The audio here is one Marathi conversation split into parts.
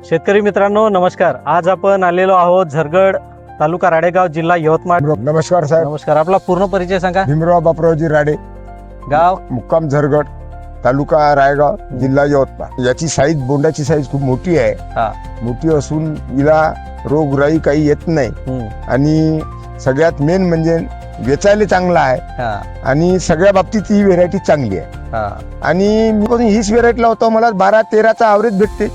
शेतकरी मित्रांनो नमस्कार. आज आपण आलेलो आहोत झरगड, तालुका राडेगाव, जिल्हा यवतमाळ. नमस्कार साहेब. नमस्कार. आपला पूर्ण परिचय सांगा. भीमराव बापरावजी राडे, गाव मुक्काम झरगड, तालुका रायगाव, जिल्हा यवतमाळ. याची साईज, बोंडाची साईज खूप मोठी आहे. मोठी असून हिला रोगराई काही येत नाही आणि सगळ्यात मेन म्हणजे वेचायला चांगला आहे आणि सगळ्या बाबतीत ही व्हेरायटी चांगली आहे. आणि मी हीच व्हेरायटी लावतो, मला 12-13चा ऍव्हरेज भेटते.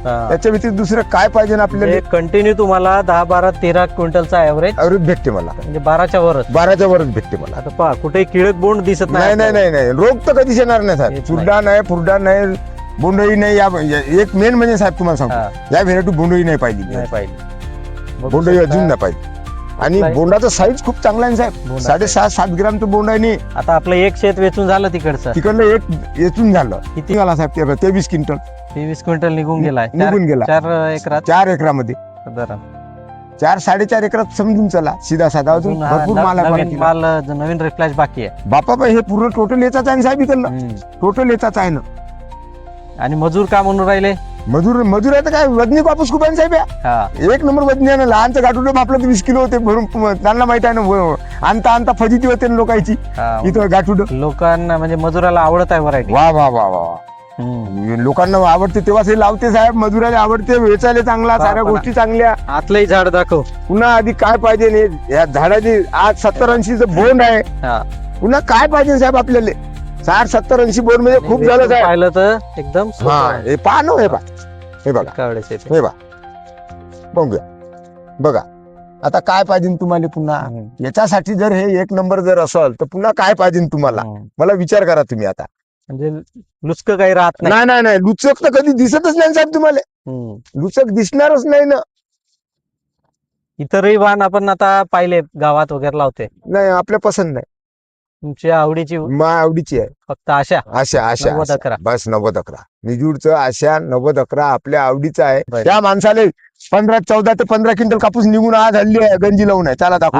त्याच्या व्यतिरिक्त दुसरं काय पाहिजे ना आपल्याला. कंटिन्यू तुम्हाला 10, 12, 13 क्विंटलचा ऍव्हरेज भेटते मला, म्हणजे 12च्या वरच भेटते मला. आता पहा कुठे किळक बोंड दिसत नाही. रोग तर कधीच येणार नाही साहेब. चुरडा नाही, फुरडा नाही, बोंडही नाही. एक मेन म्हणजे साहेब तुम्हाला सांगतो, या व्हेरायटी बोंडही नाही पाहिजे. बोंडही अजून नाही पाहिजे. आणि बोंडाचा साईज खूप चांगला आहे साहेब. 6.5-7 ग्रामचं बोंड आहे नाही. आता आपलं एक शेत वेचून झालं तिकडलं एक वेचून झालं. किती झाला साहेब? 23 क्विंटल. 23 क्विंटल निघून गेला. 4 एकरामध्ये. 4-4.5 एकरात समजून चला. सीधा साधा अजून भरपूर माल नवीन रिफ्लॅश बाकी आहे. बापा हे पूर्ण टोटल याचाच आहे साहेब. इकडलं टोटल याचाच आहे ना. आणि मजूर का म्हणून राहिले? मजूर आहे तर काय वजनी कापूस खूप आहे साहेब. एक नंबर वजनी आहे ना. लहानचं गाठुडं आपलं 20 किलो होते भरून. त्यांना माहित आहे ना, आणता फजिती होते ना लोकांची. इथं गाठुडं लोकांना म्हणजे मजुराला आवडत आहे व्हरायटी. वा वा वा वा. लोकांना आवडते तेव्हाच हे लावते साहेब. मजुराला आवडते, वेचायला चांगला, साऱ्या गोष्टी चांगल्या. आतलंही झाड दाखव. पुन्हा आधी काय पाहिजे या झाडाची. आज 70-80चं बोंड आहे. पुन्हा काय पाहिजे साहेब आपल्याला. 60-70-80 बोर्ड म्हणजे खूप झालं साहेब. पाहिलं तर एकदम हे पहा ना. हे बघा बघा. आता काय पाहिजे तुम्हाला पुन्हा. याच्यासाठी जर हे एक नंबर जर असेल तर पुन्हा काय पाहिजे तुम्हाला. मला विचार करा तुम्ही. आता म्हणजे लुचक काही राहत नाही. लुचक तर कधी दिसतच नाही साहेब तुम्हाला. लुचक दिसणारच नाही ना. इतरही वाहन आपण आता पाहिले गावात वगैरे लावते. नाही आपल्या पसंत नाही. तुमच्या आवडीची आवडीची आहे फक्त आशा 90-11. बस 90-11 निजूडचं आशा 90-11 आपल्या आवडीचं आहे. त्या माणसाले 14 ते 15 क्विंटल कापूस निघून आज हल्ली आहे. गंजी लावून आहे. त्याला दाखव.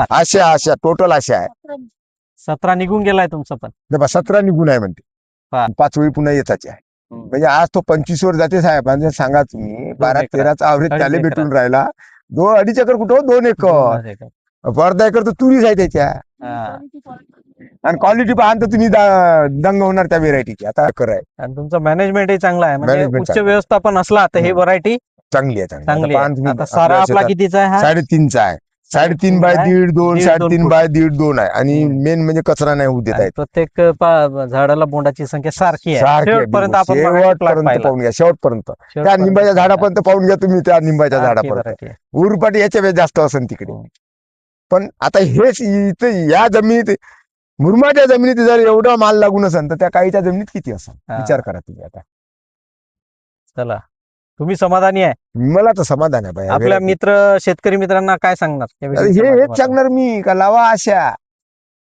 आशा टोटल आशा आहे. 17 निघून गेलाय तुमचं पण. 17 निघून आहे म्हणते. 5 वेळी पुन्हा येताच आहे. म्हणजे आज तो 25 वर जाते साहेब. सांगा तुम्ही 12-13चा ऍव्हरेज त्याला भेटून राहिला. 2-2.5 एकर कुठं 2 एकर. अर्धा एकर तर तुरीच आहे त्याच्या. आणि क्वालिटी पाहन तर तुम्ही दंग होणार त्या व्हेरायटीची. आता आहे. आणि तुमचं मॅनेजमेंटही चांगला आहे. म्हणजे उच्च व्यवस्थापन असला तर ही व्हरायटी चांगली आहे. आता सारा आपला कितीचा आहे? 3.5चा आहे. 3.5 बाय 1.5, 2, 3.5 बाय 1.5, 2 आहे. आणि मेन म्हणजे कचरा नाही होऊ देत आहे. प्रत्येक झाडाला बोंडाची संख्या सारखी आहे. शेवटपर्यंत पाहून घ्या. शेवटपर्यंत त्या निंबाच्या झाडापर्यंत पाहून घ्या तुम्ही. त्या निंबाच्या झाडापर्यंत उरपाटी याच्या जास्त असेल तिकडे. पण आता हेच इथं या जमिनीत, मुरमाच्या जमिनीत जर एवढा माल लागून असेल तर त्या काहीच्या जमिनीत किती असेल विचार करा तुम्ही. आता चला, तुम्ही समाधानी आहे? मला तर समाधान आहे. आपल्या मित्र शेतकरी मित्रांना काय सांगणार? हेच सांगणार मी का लावा आशा.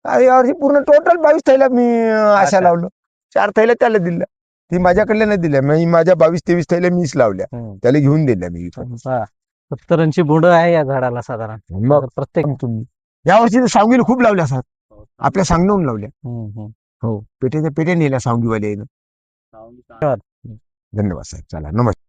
यावर्षी पूर्ण टोटल 22 थैल्या मी आशा लावलं. 4 थैल्या त्याला दिल्या. ती माझ्याकडल्या नाही दिल्या. मी माझ्या 22-23 थैल्या मीच लावल्या. त्याला घेऊन दिल्या मी. 70-80 बोंड आहे या झाडाला साधारण. मग प्रत्येक तुम्ही यावर्षी सावंगीला खूप लावल्या सर. आपल्या सांगून लावल्या. हो, पेट्या नेल्या सावंगीवाले. धन्यवाद साहेब. चला, नमस्कार.